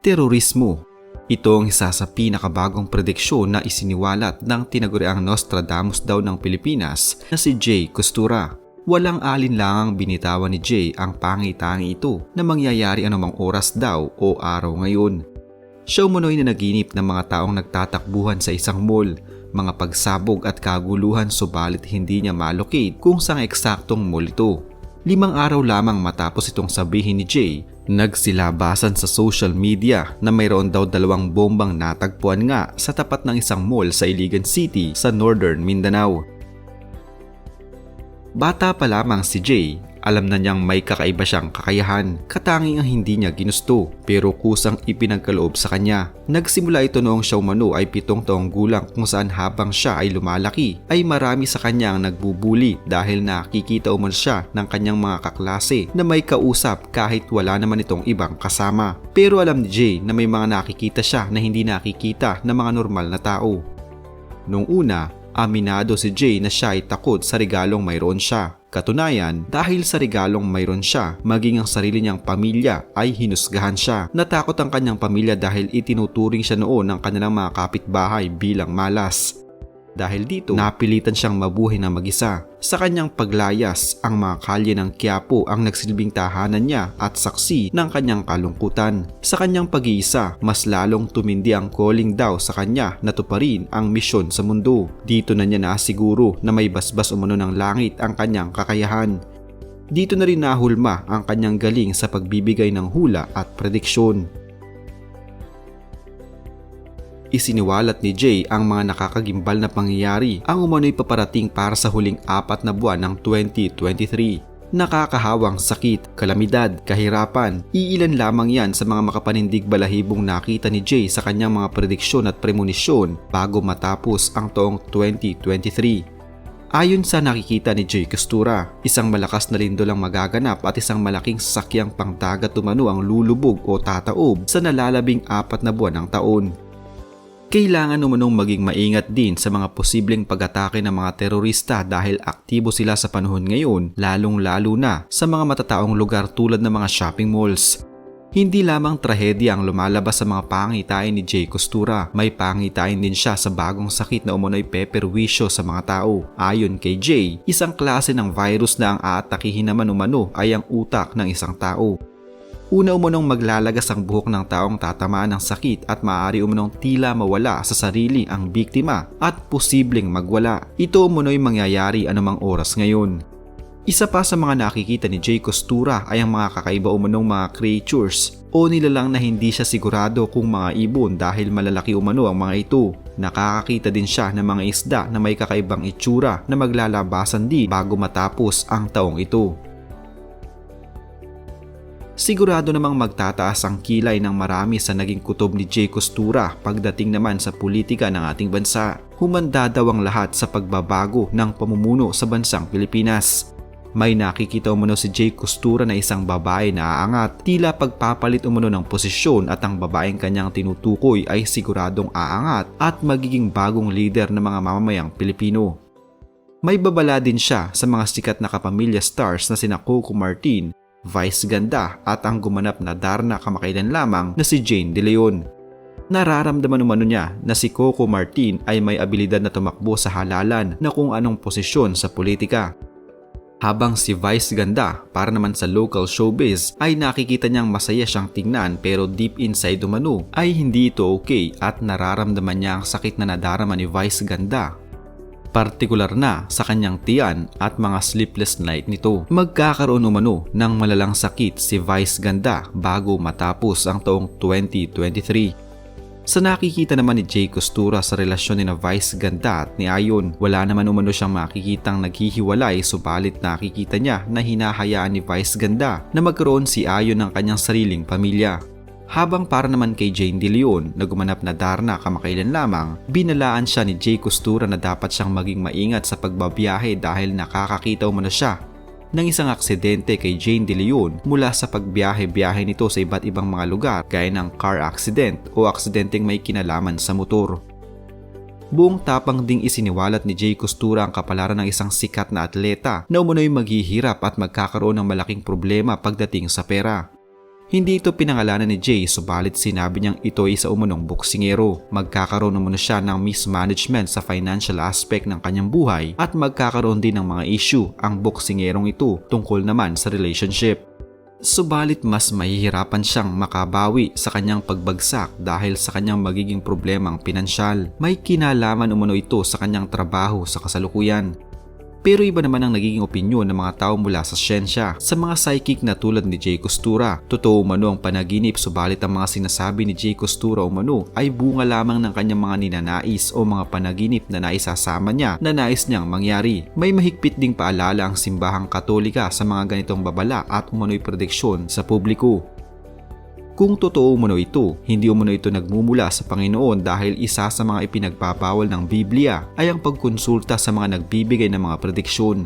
terorismo. Ito ang isa sa pinakabagong prediksyon na isiniwalat ng tinaguriang Nostradamus daw ng Pilipinas na si Jay Costura. Walang alinlangang binitawan ni Jay ang pangitangi ito na mangyayari anumang oras daw o araw ngayon. Siya umano'y nanaginip ng mga taong nagtatakbuhan sa isang mall, mga pagsabog at kaguluhan subalit hindi niya malocate kung saan eksaktong mall ito. 5 araw lamang matapos itong sabihin ni Jay, nagsilabasan sa social media na mayroon daw 2 bombang natagpuan nga sa tapat ng isang mall sa Iligan City sa Northern Mindanao. Bata pa lamang si Jay, alam na niyang may kakaiba siyang kakayahan, katanging ang hindi niya ginusto pero kusang ipinagkaloob sa kanya. Nagsimula ito noong siya umano ay 7 taong gulang kung saan habang siya ay lumalaki ay marami sa kanya ang nagbubuli dahil nakikita umano siya ng kanyang mga kaklase na may kausap kahit wala naman itong ibang kasama. Pero alam ni Jay na may mga nakikita siya na hindi nakikita ng mga normal na tao. Noong una, aminado si Jay na siya ay takot sa regalong mayroon siya. Katunayan, dahil sa regalong mayroon siya, maging ang sarili niyang pamilya ay hinusgahan siya. Natakot ang kanyang pamilya dahil itinuturing siya noon ng kanilang mga kapitbahay bilang malas. Dahil dito, napilitan siyang mabuhay na mag-isa. Sa kanyang paglayas, ang mga kalye ng Quiapo ang nagsilbing tahanan niya at saksi ng kanyang kalungkutan. Sa kanyang pag-iisa, mas lalong tumindi ang calling daw sa kanya na tuparin ang misyon sa mundo. Dito na niya nasiguro na may basbas umano ng langit ang kanyang kakayahan. Dito na rin nahulma ang kanyang galing sa pagbibigay ng hula at prediksyon. Isiniwalat ni Jay ang mga nakakagimbal na pangyayari ang umano'y paparating para sa huling 4 na buwan ng 2023. Nakakahawang sakit, kalamidad, kahirapan, iilan lamang yan sa mga makapanindig balahibong nakita ni Jay sa kanyang mga prediksyon at premonisyon bago matapos ang taong 2023. Ayon sa nakikita ni Jay Costura, isang malakas na lindol ang magaganap at isang malaking sasakyang pangdagat umano ang lulubog o tataob sa nalalabing 4 na buwan ng taon. Kailangan umanong maging maingat din sa mga posibleng pag-atake ng mga terorista dahil aktibo sila sa panahon ngayon, lalong-lalo na sa mga matataong lugar tulad ng mga shopping malls. Hindi lamang trahedya ang lumalabas sa mga pangitain ni Jay Costura, may pangitain din siya sa bagong sakit na umano'y peperwisyo sa mga tao. Ayon kay Jay, isang klase ng virus na ang aatakihin naman umano ay ang utak ng isang tao. Una umunong maglalagas ang buhok ng taong tatamaan ng sakit at maaari umunong tila mawala sa sarili ang biktima at posibleng magwala. Ito umuno'y mangyayari anumang oras ngayon. Isa pa sa mga nakikita ni Jay Costura ay ang mga kakaiba umunong mga creatures o nilalang na hindi siya sigurado kung mga ibon dahil malalaki umano ang mga ito. Nakakakita din siya ng mga isda na may kakaibang itsura na maglalabasan din bago matapos ang taong ito. Sigurado namang magtataas ang kilay ng marami sa naging kutob ni Jay Costura pagdating naman sa politika ng ating bansa. Humanda daw ang lahat sa pagbabago ng pamumuno sa bansang Pilipinas. May nakikita umano si Jay Costura na isang babae na aangat, tila pagpapalit umano ng posisyon at ang babaeng kanyang tinutukoy ay siguradong aangat at magiging bagong leader ng mga mamamayang Pilipino. May babala din siya sa mga sikat na kapamilya stars na sina Coco Martin, Vice Ganda at ang gumanap na Darna kamakailan lamang na si Jane De Leon. Nararamdaman umano niya na si Coco Martin ay may abilidad na tumakbo sa halalan na kung anong posisyon sa politika. Habang si Vice Ganda para naman sa local showbiz ay nakikita niyang masaya siyang tingnan pero deep inside umano ay hindi ito okay at nararamdaman niya ang sakit na nadarama ni Vice Ganda. Partikular na sa kanyang tiyan at mga sleepless night nito. Magkakaroon umano ng malalang sakit si Vice Ganda bago matapos ang taong 2023. Sa nakikita naman ni Jay Costura sa relasyon ni na Vice Ganda at ni Ayon, wala naman umano siyang makikitang naghihiwalay subalit nakikita niya na hinahayaan ni Vice Ganda na magkaroon si Ayon ng kanyang sariling pamilya. Habang para naman kay Jane De Leon na gumanap na Darna kamakailan lamang, binalaan siya ni Jay Costura na dapat siyang maging maingat sa pagbabiyahe dahil nakakakita umano siya ng isang aksidente kay Jane De Leon mula sa pagbiyahe-biyahe nito sa iba't ibang mga lugar gaya ng car accident o aksidenteng may kinalaman sa motor. Buong tapang ding isiniwalat ni Jay Costura ang kapalaran ng isang sikat na atleta na umunoy maghihirap at magkakaroon ng malaking problema pagdating sa pera. Hindi ito pinangalanan ni Jay subalit sinabi niyang ito ay isa umunong boksingero. Magkakaroon naman siya ng mismanagement sa financial aspect ng kanyang buhay at magkakaroon din ng mga issue ang boksingerong ito tungkol naman sa relationship. Subalit mas mahihirapan siyang makabawi sa kanyang pagbagsak dahil sa kanyang magiging problemang pinansyal. May kinalaman umano ito sa kanyang trabaho sa kasalukuyan. Pero iba naman ang nagiging opinyon ng mga tao mula sa siyensya. Sa mga psychic na tulad ni Jay Costura, totoo umano ang panaginip subalit ang mga sinasabi ni Jay Costura umano ay bunga lamang ng kanyang mga ninanais o mga panaginip na naisasama niya na nais niyang mangyari. May mahigpit ding paalala ang simbahang Katolika sa mga ganitong babala at umano'y prediksyon sa publiko. Kung totoo umano ito, hindi umano ito nagmumula sa Panginoon dahil isa sa mga ipinagbabawal ng Biblia ay ang pagkonsulta sa mga nagbibigay ng mga prediksyon.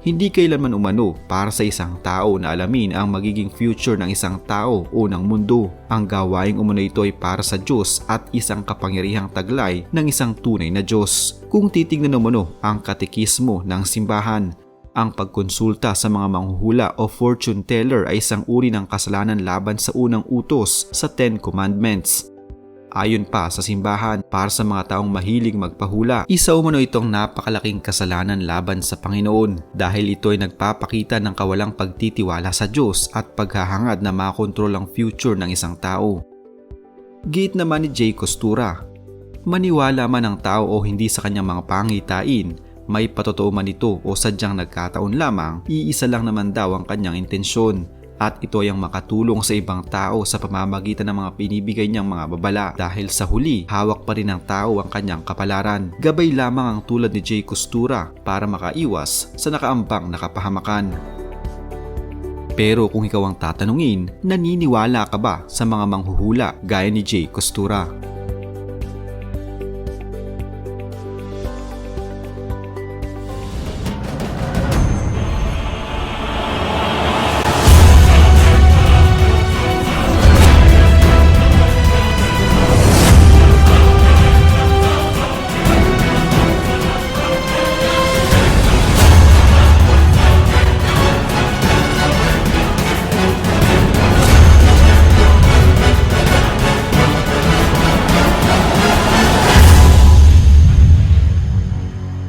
Hindi kailanman umano para sa isang tao na alamin ang magiging future ng isang tao o ng mundo. Ang gawaing umano ito ay para sa Diyos at isang kapangyarihang taglay ng isang tunay na Diyos. Kung titignan umano ang katekismo ng simbahan, ang pagkonsulta sa mga manghuhula o fortune teller ay isang uri ng kasalanan laban sa unang utos sa 10 Commandments. Ayon pa sa simbahan, para sa mga taong mahilig magpahula, isa umano itong napakalaking kasalanan laban sa Panginoon dahil ito ay nagpapakita ng kawalang pagtitiwala sa Diyos at paghahangad na makontrol ang future ng isang tao. Gate naman ni Jay Costura, maniwala man ang tao o hindi sa kanyang mga pangitain, may patotoo man ito o sadyang nagkataon lamang, iisa lang naman daw ang kanyang intensyon at ito ay ang makatulong sa ibang tao sa pamamagitan ng mga pinibigay niyang mga babala dahil sa huli, hawak pa rin ng tao ang kanyang kapalaran. Gabay lamang ang tulad ni Jay Costura para makaiwas sa nakaambang na kapahamakan. Pero kung ikaw ang tatanungin, naniniwala ka ba sa mga manghuhula gaya ni Jay Costura?